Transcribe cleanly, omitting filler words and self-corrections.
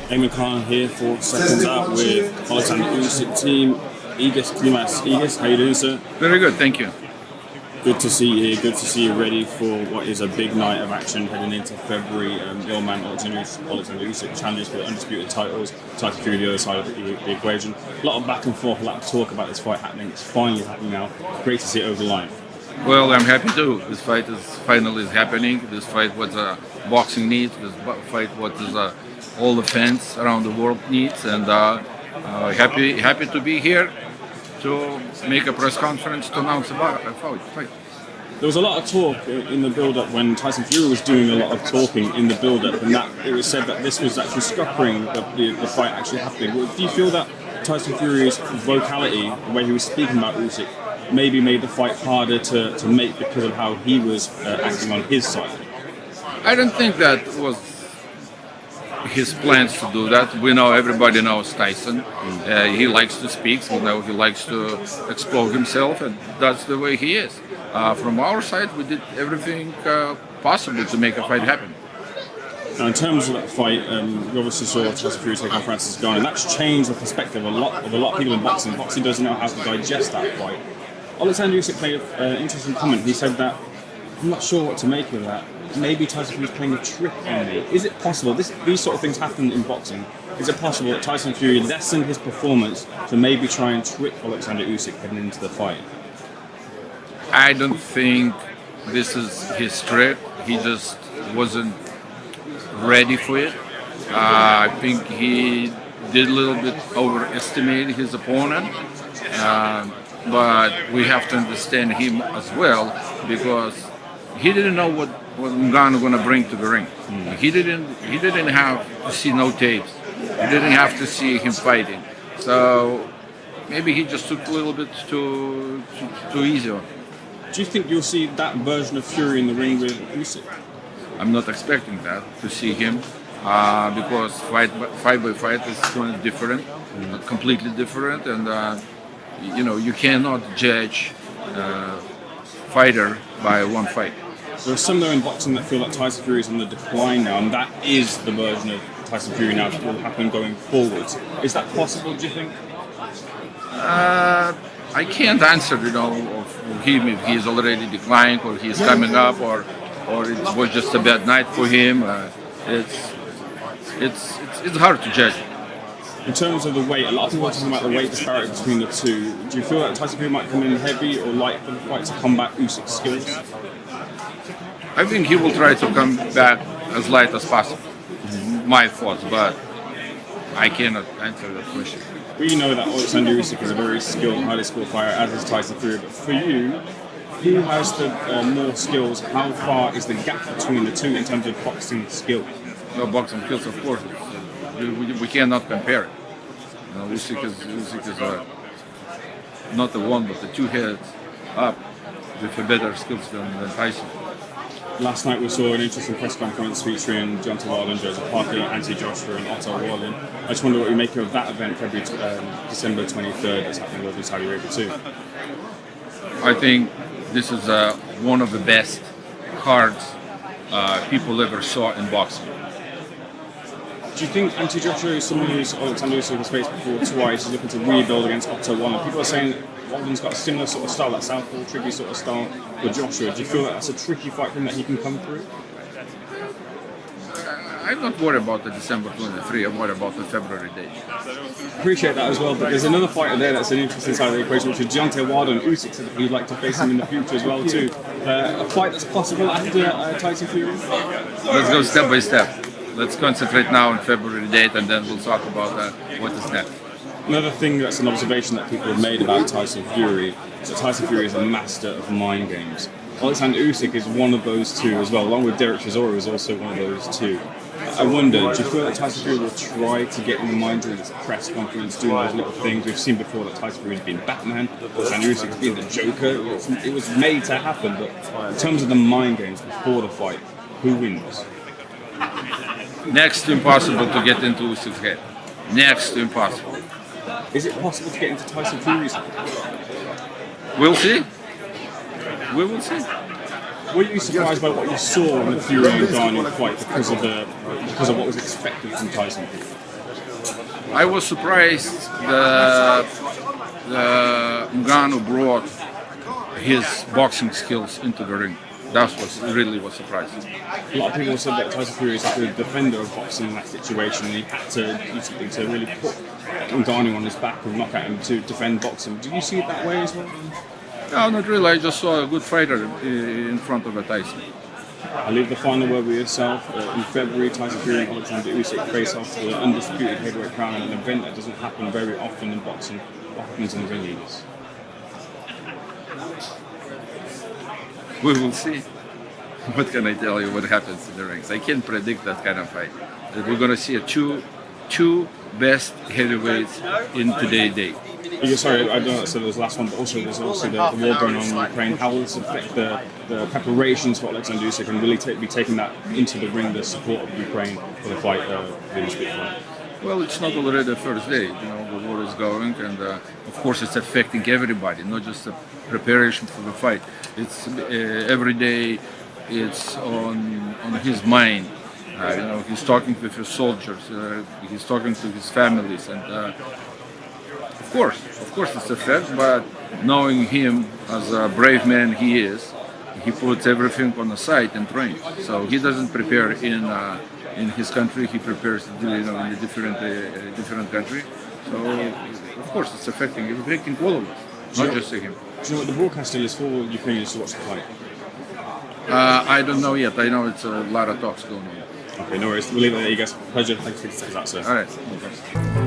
Ayman Khan here for Seconds Out with Oleksandr Usyk team. Egis Klimas. Egis, how you doing, sir? Very good, thank you. Good to see you here. Good to see you ready for what is a big night of action heading into February. Your man Oleksandr Usyk challenges for the undisputed titles. Tyson Fury the other side of the equation. A lot of back and forth, a lot of talk about this fight happening. It's finally happening now. Great to see it over the line. Well, I'm happy too. This fight is finally happening. This fight was boxing needs. This fight what is all the fans around the world needs, and happy to be here to make a press conference to announce about a fight. There was a lot of talk in the build-up when Tyson Fury was doing a lot of talking in the build-up, and that it was said that this was actually scuppering the fight actually happening. Do you feel that Tyson Fury's vocality, the way he was speaking about Usyk, maybe made the fight harder to make because of how he was acting on his side? I don't think that was his plans to do that. We know, everybody knows Tyson. He likes to speak, he likes to explode himself, and that's the way he is. From our side, we did everything possible to make a fight happen. Now, in terms of that fight, we obviously saw Tyson Fury take on Francis Ngannou, and that's changed the perspective of a lot of people in boxing. Boxing doesn't know how to digest that fight. Oleksandr Usyk made an interesting comment. He said that, I'm not sure what to make of that. Maybe Tyson Fury is playing a trick on me. Is it possible, these sort of things happen in boxing, is it possible that Tyson Fury lessened his performance to maybe try and trick Oleksandr Usyk heading into the fight? I don't think this is his trick. He just wasn't ready for it. I think he did a little bit overestimate his opponent. But we have to understand him as well, because he didn't know what Ngannou going to bring to the ring. He didn't have to see no tapes. He didn't have to see him fighting. So maybe he just took a little bit too easy on. Do you think you'll see that version of Fury in the ring with Usyk? I'm not expecting that to see him, because fight by fight is going to be different, completely different, and you cannot judge fighter by one fight. There are some though in boxing that feel like Tyson Fury is on the decline now, and that is the version of Tyson Fury now that will happen going forwards. Is that possible, do you think? I can't answer, of him if he's already declined or he's coming up, or it was just a bad night for him. It's hard to judge. In terms of the weight, a lot of people are talking about the weight disparity between the two. Do you feel that Tyson Fury might come in heavy or light for the fight to combat Usyk's skills? I think he will try to come back as light as possible. My thoughts, but I cannot answer that question. We know that Oleksandr Usyk is a very skilled, highly skilled fighter, as is Tyson Fury. But for you, who has the more skills? How far is the gap between the two in terms of boxing skill? No, boxing skills, of course. We cannot compare it. Usyk is not the one, but the two heads up with a better skills than Tyson. Last night we saw an interesting press conference featuring Deontay Wilder, Joseph Parker, Anthony Joshua and Otto Wallin. I just wonder what you make of that event, December 23rd, that's happening over in Saudi Arabia too. I think this is one of the best cards people ever saw in boxing. Do you think Anthony Joshua is someone who's Oleksandr Usyk has faced before twice? He's looking to rebuild against Otto Wallin. People are saying Walden's got a similar sort of style, that southpaw, tricky sort of style with Joshua. Do you feel that that's a tricky fight for him that he can come through? I'm not worried about the December 23. I'm worried about the February date. Appreciate that as well, but there's another fighter there that's an interesting side of the equation, which is Deontay Wilder, and Usyk said that he'd like to face him in the future as well too. A fight that's possible after Tyson Fury? Let's go step by step. Let's concentrate now on February date, and then we'll talk about what is next. Another thing that's an observation that people have made about Tyson Fury is that Tyson Fury is a master of mind games. Oleksandr Usyk is one of those two as well, along with Derek Chisora, who's also one of those two. I wonder, do you feel that Tyson Fury will try to get in the mind during this press conference, doing those little things? We've seen before that Tyson Fury's been Batman, Oleksandr Usyk's been the Joker. It was made to happen, but in terms of the mind games before the fight, who wins? Next to impossible to get into Usyk's head. Next to impossible. Is it possible to get into Tyson Fury's head? We'll see. We will see. Were you surprised by what you saw in the Fury and Ngannou fight because of what was expected from Tyson Fury? I was surprised that Ngannou brought his boxing skills into the ring. That's what really was surprising. A lot of people said that Tyson Fury is like a defender of boxing in that situation, and he had to do something to really put Ngannou on his back and knock at him to defend boxing. Do you see it that way as well? No, not really. I just saw a good fighter in front of a Tyson. I'll leave the final word with yourself. In February, Tyson Fury and Oleksandr Usyk face off for the undisputed heavyweight crown in an event that doesn't happen very often in boxing. What happens in the ring, Egis? We will see. What can I tell you? What happens in the rings? I can't predict that kind of fight. We're going to see two best heavyweights in today's day. Yeah, sorry, I don't know. So there's the last one, but also there's also the war going on in Ukraine. How will this affect the preparations for Oleksandr Usyk, and will he be taking that into the ring, the support of Ukraine for the fight, the Olympic fight? Well, it's not already the first day. The war is going, and of course it's affecting everybody, not just the preparation for the fight. It's every day. It's on his mind. He's talking with his soldiers. He's talking to his families, and of course, it's a fact. But knowing him as a brave man he is, he puts everything on the side and trains. So he doesn't prepare in his country. He prepares, in a different country. So of course, it's affecting all of us, not just him. Do you know what the broadcast deal is for Ukrainians to watch the fight? I don't know yet. I know it's a lot of talks going on. Okay, no worries. We'll leave it there, you guys. Pleasure. Thanks for taking that, sir. All right.